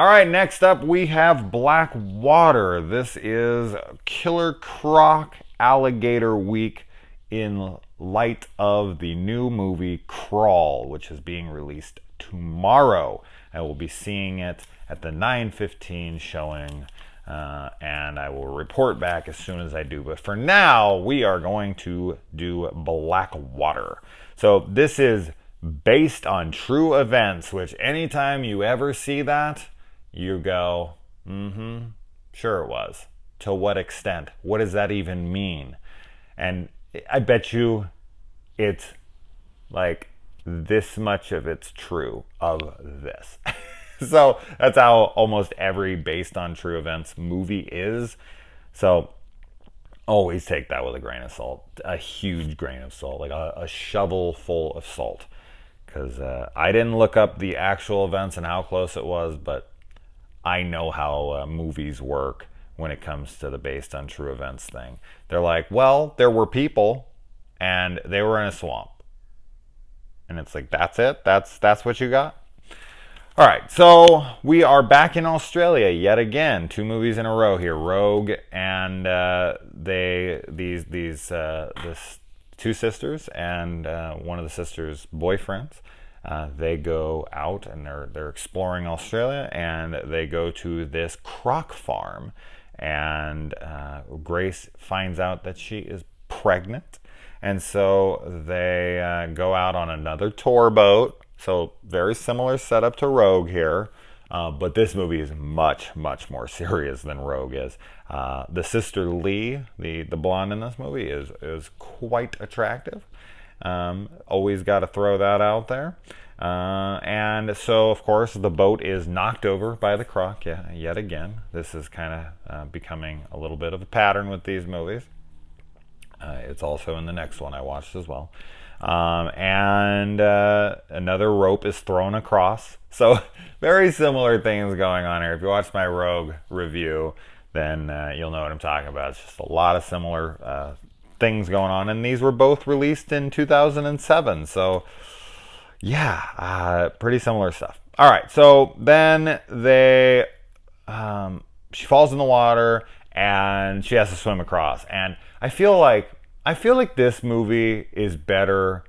All right, next up we have Black Water. This is Killer Croc Alligator Week in light of the new movie Crawl, which is being released tomorrow. I will be seeing it at the 9:15 showing, and I will report back as soon as I do. But for now, we are going to do Black Water. So this is based on true events, which anytime you ever see that, you go, sure it was. To what extent? What does that even mean? And I bet you it's like this much of it's true of this. So that's how almost every based on true events movie is. So always take that with a grain of salt, a huge grain of salt, like a shovel full of salt. Because I didn't look up the actual events and how close it was, but I know how movies work when it comes to the based on true events thing. They're like, well, there were people and they were in a swamp. And it's like, that's it? That's what you got? All right, so we are back in Australia yet again. 2 movies in a row here, Rogue and these 2 sisters and one of the sisters' boyfriends. They go out and they're exploring Australia, and they go to this croc farm, and Grace finds out that she is pregnant, and so they go out on another tour boat. So very similar setup to Rogue here, but this movie is much, much more serious than Rogue is. The sister Lee, the blonde in this movie, is quite attractive. Always got to throw that out there. And so, of course, the boat is knocked over by the croc yet again. This is kind of becoming a little bit of a pattern with these movies. It's also in the next one I watched as well. And another rope is thrown across. So very similar things going on here. If you watch my Rogue review, then you'll know what I'm talking about. It's just a lot of similar things going on. And these were both released in 2007. So yeah, pretty similar stuff. All right, so then she falls in the water and she has to swim across. And I feel like this movie is better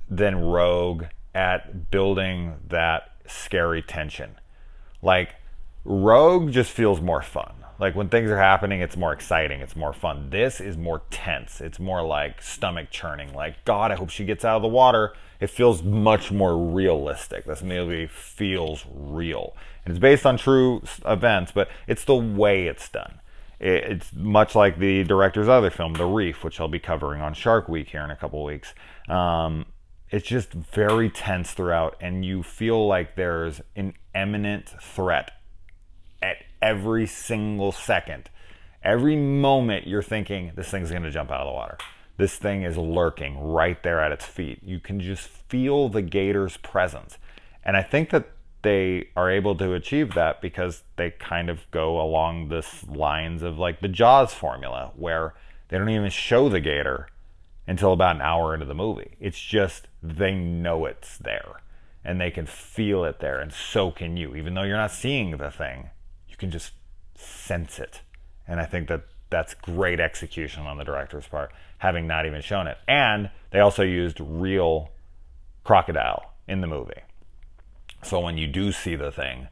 than Rogue at building that scary tension. Like, Rogue just feels more fun. Like, when things are happening, it's more exciting, it's more fun. This is more tense. It's more like stomach churning. Like, God, I hope she gets out of the water. It feels much more realistic. This movie feels real. And it's based on true events, but it's the way it's done. It's much like the director's other film, The Reef, which I'll be covering on Shark Week here in a couple weeks. It's just very tense throughout, and you feel like there's an imminent threat at every single second. Every moment you're thinking, this thing's going to jump out of the water. This thing is lurking right there at its feet. You can just feel the gator's presence. And I think that they are able to achieve that because they kind of go along this lines of like the Jaws formula, where they don't even show the gator until about an hour into the movie. It's just they know it's there and they can feel it there, and so can you. Even though you're not seeing the thing, you can just sense it. And I think that that's great execution on the director's part, having not even shown it. And they also used real crocodile in the movie. So when you do see the thing,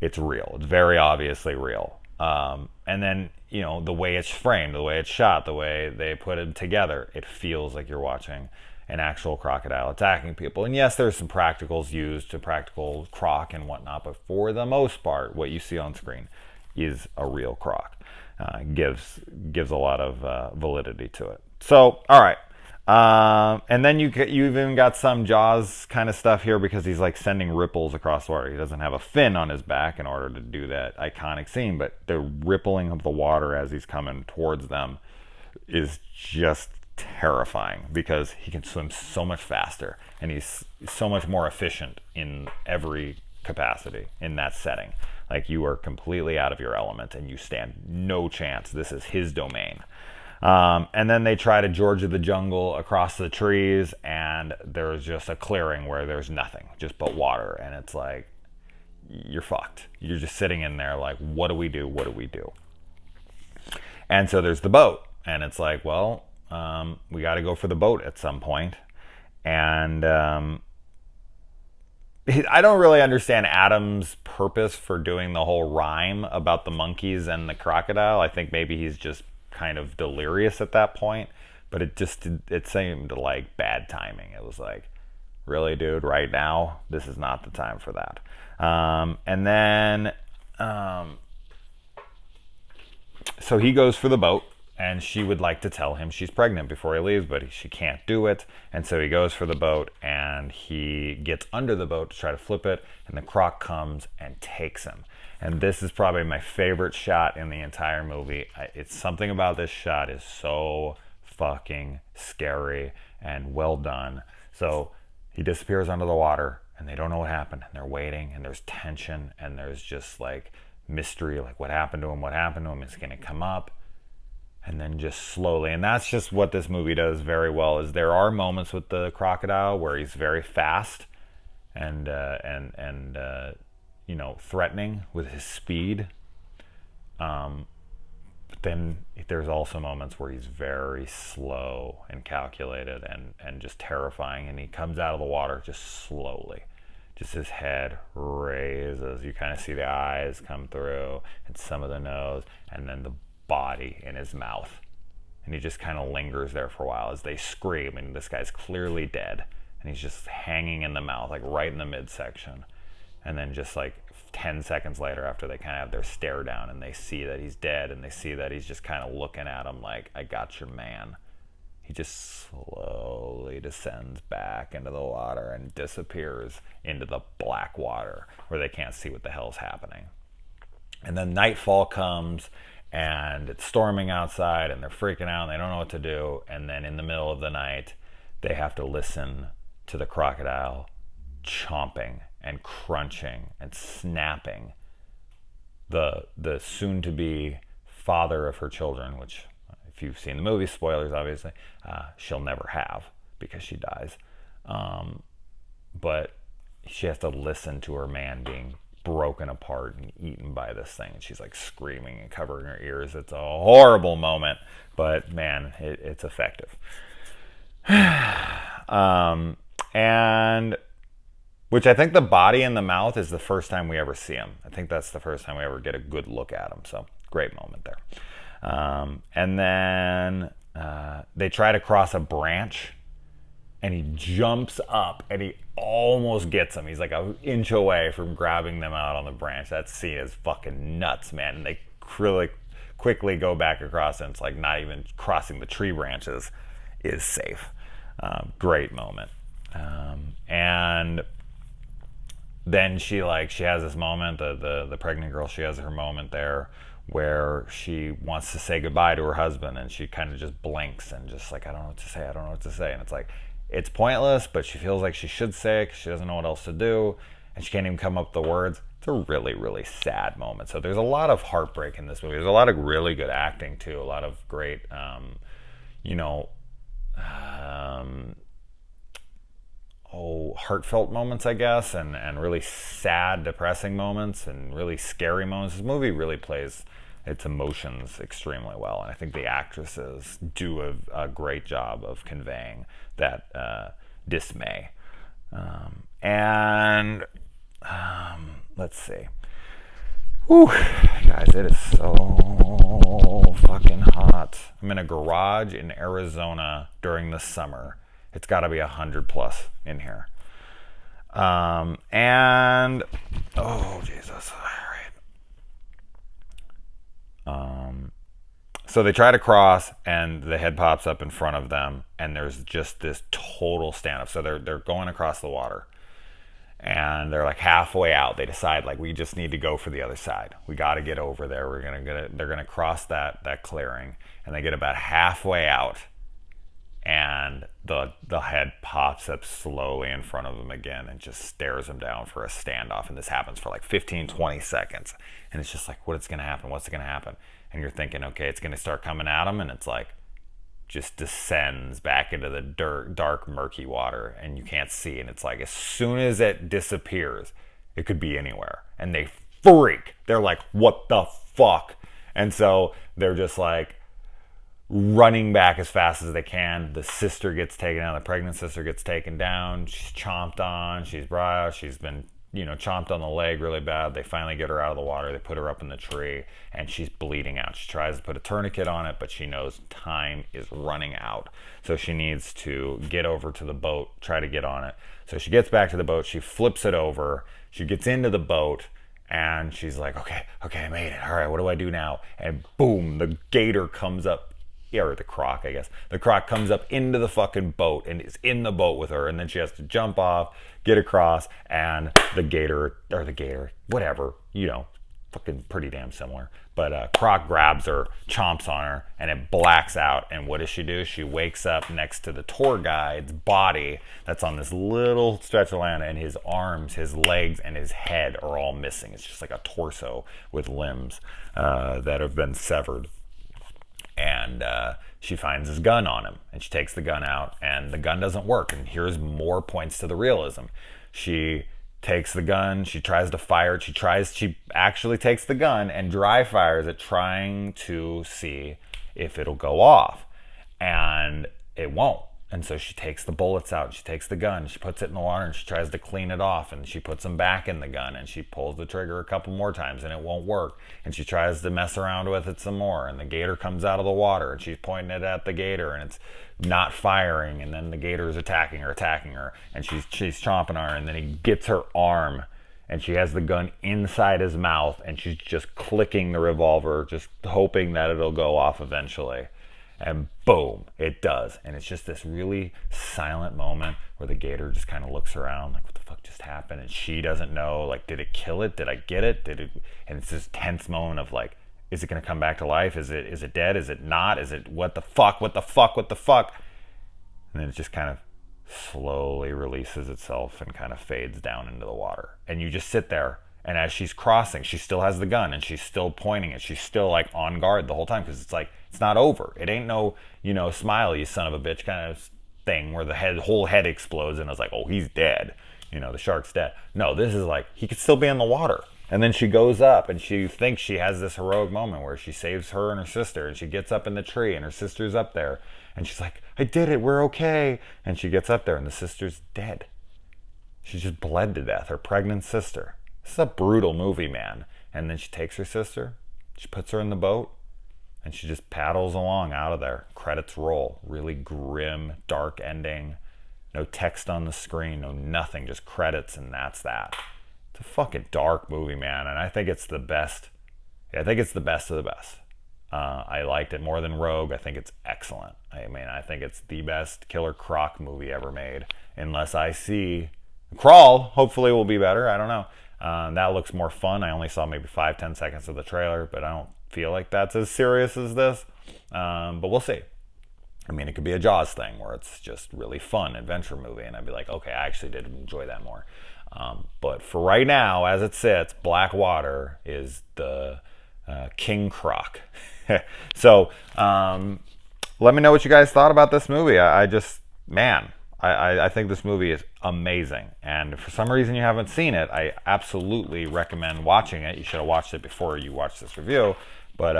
it's real. It's very obviously real. And then, you know, the way it's framed, the way it's shot, the way they put it together, it feels like you're watching an actual crocodile attacking people. And yes, there's some practicals used to practical croc and whatnot, but for the most part, what you see on screen is a real croc. Gives a lot of validity to it. So, all right. And then you've even got some Jaws kind of stuff here, because he's like sending ripples across the water. He doesn't have a fin on his back in order to do that iconic scene, but the rippling of the water as he's coming towards them is just terrifying, because he can swim so much faster and he's so much more efficient in every capacity in that setting. Like, you are completely out of your element and you stand no chance. This is his domain. And then they try to George of the Jungle across the trees, and there's just a clearing where there's nothing, just but water. And it's like, you're fucked. You're just sitting in there like, what do we do? What do we do? And so there's the boat, and it's like, well, we got to go for the boat at some point. And I don't really understand Adam's purpose for doing the whole rhyme about the monkeys and the crocodile. I think maybe he's just kind of delirious at that point, but it seemed like bad timing. It was like, really, dude, right now, this is not the time for that. And then, so he goes for the boat, and she would like to tell him she's pregnant before he leaves, but she can't do it. And so he goes for the boat, and he gets under the boat to try to flip it, and the Croc comes and takes him. And this is probably my favorite shot in the entire movie. It's something about this shot is so fucking scary and well done. So he disappears under the water, and they don't know what happened, and they're waiting, and there's tension, and there's just like mystery, like what happened to him, is going to come up. And then just slowly, and that's just what this movie does very well, is there are moments with the crocodile where he's very fast and threatening with his speed. But then there's also moments where he's very slow and calculated and just terrifying, and he comes out of the water just slowly. Just his head raises. You kind of see the eyes come through and some of the nose, and then the body in his mouth, and he just kind of lingers there for a while as they scream, and this guy's clearly dead, and he's just hanging in the mouth, like right in the midsection. And then just like 10 seconds later, after they kind of have their stare down and they see that he's dead, and they see that he's just kind of looking at him like, I got your man, he just slowly descends back into the water and disappears into the black water where they can't see what the hell's happening. And then nightfall comes, and it's storming outside, and they're freaking out, and they don't know what to do. And then in the middle of the night, they have to listen to the crocodile chomping and crunching and snapping the soon-to-be father of her children, which, if you've seen the movie, spoilers obviously, she'll never have because she dies. But she has to listen to her man being broken apart and eaten by this thing, and she's like screaming and covering her ears. It's a horrible moment, but man, it's effective. And which I think the body in the mouth is the first time we ever see him. I think that's the first time we ever get a good look at him, so great moment there. And then they try to cross a branch, and he jumps up, and he almost gets him. He's like an inch away from grabbing them out on the branch. That scene is fucking nuts, man. And they really quickly go back across, and it's like not even crossing the tree branches is safe. Great moment. And then she has this moment, the pregnant girl, she has her moment there where she wants to say goodbye to her husband, and she kind of just blinks and just like, I don't know what to say. And it's like, it's pointless, but she feels like she should say it because she doesn't know what else to do, and she can't even come up with the words. It's a really, really sad moment. So there's a lot of heartbreak in this movie. There's a lot of really good acting too. A lot of great, heartfelt moments, I guess, and really sad, depressing moments, and really scary moments. This movie really plays its emotions extremely well, and I think the actresses do a great job of conveying that dismay. Let's see. Whew, guys, it is so fucking hot. I'm in a garage in Arizona during the summer. It's got to be 100 plus in here. And oh Jesus! All right. So they try to cross, and the head pops up in front of them, and there's just this total standoff. So they're going across the water, and they're like halfway out. They decide like we just need to go for the other side. We got to get over there. They're gonna cross that clearing, and they get about halfway out, and the head pops up slowly in front of them again and just stares them down for a standoff. And this happens for like 15-20 seconds, and it's just like, what's gonna happen? And you're thinking, okay, it's gonna start coming at them, and it's like just descends back into the dark, murky water, and you can't see. And it's like as soon as it disappears, It could be anywhere. And they freak. They're like, what the fuck? And so they're just like running back as fast as they can. The sister gets taken down. The pregnant sister gets taken down. She's chomped on. She's been, chomped on the leg really bad. They finally get her out of the water. They put her up in the tree, and she's bleeding out. She tries to put a tourniquet on it, but she knows time is running out. So she needs to get over to the boat, try to get on it. So she gets back to the boat. She flips it over. She gets into the boat, and she's like, okay, I made it. All right, what do I do now? And boom, the gator comes up. Yeah, or the Croc, I guess. The Croc comes up into the fucking boat and is in the boat with her, and then she has to jump off, get across, and the gator, whatever, fucking pretty damn similar. But Croc grabs her, chomps on her, and it blacks out. And what does she do? She wakes up next to the tour guide's body that's on this little stretch of land, and his arms, his legs, and his head are all missing. It's just like a torso with limbs that have been severed. And she finds his gun on him, and she takes the gun out, and the gun doesn't work. And here's more points to the realism. She takes the gun, she tries to fire it, she actually takes the gun and dry fires it, trying to see if it'll go off. And it won't. And so she takes the bullets out, and she takes the gun, she puts it in the water, and she tries to clean it off, and she puts them back in the gun, and she pulls the trigger a couple more times, and it won't work. And she tries to mess around with it some more, and the gator comes out of the water, and she's pointing it at the gator, and it's not firing, and then the gator is attacking her, and she's chomping on her, and then he gets her arm, and she has the gun inside his mouth, and she's just clicking the revolver, just hoping that it'll go off eventually. And boom, it does. And it's just this really silent moment where the gator just kind of looks around like, what the fuck just happened? And she doesn't know, like, did it kill it? Did I get it? And it's this tense moment of like, is it going to come back to life? Is it dead? Is it not? Is it what the fuck? And then it just kind of slowly releases itself and kind of fades down into the water. And you just sit there. And as she's crossing, she still has the gun, and she's still pointing it. She's still like on guard the whole time, because it's like, it's not over. It ain't no, smile, you son of a bitch kind of thing where the whole head explodes and it's like, oh, he's dead. The shark's dead. No, this is like, he could still be in the water. And then she goes up, and she thinks she has this heroic moment where she saves her and her sister, and she gets up in the tree, and her sister's up there, and she's like, I did it, we're okay. And she gets up there, and the sister's dead. She just bled to death, her pregnant sister. This is a brutal movie, man. And then she takes her sister, she puts her in the boat, and she just paddles along out of there. Credits roll. Really grim, dark ending. No text on the screen, no nothing, just credits, and that's that. It's a fucking dark movie, man, and I think it's the best. I think it's the best of the best. I liked it more than Rogue. I think it's excellent. I think it's the best Killer Croc movie ever made. Unless I see Crawl, hopefully will be better. I don't know. That looks more fun. I only saw maybe 5-10 seconds of the trailer, but I don't feel like that's as serious as this. But we'll see. It could be a Jaws thing where it's just really fun adventure movie, and I'd be like, okay, I actually did enjoy that more. But for right now, as it sits, Blackwater is the King Croc. So let me know what you guys thought about this movie. I think this movie is amazing. And if for some reason you haven't seen it, I absolutely recommend watching it. You should have watched it before you watched this review. But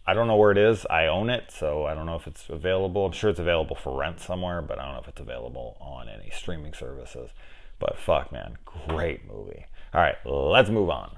I don't know where it is. I own it, so I don't know if it's available. I'm sure it's available for rent somewhere, but I don't know if it's available on any streaming services. But fuck, man, great movie. All right, let's move on.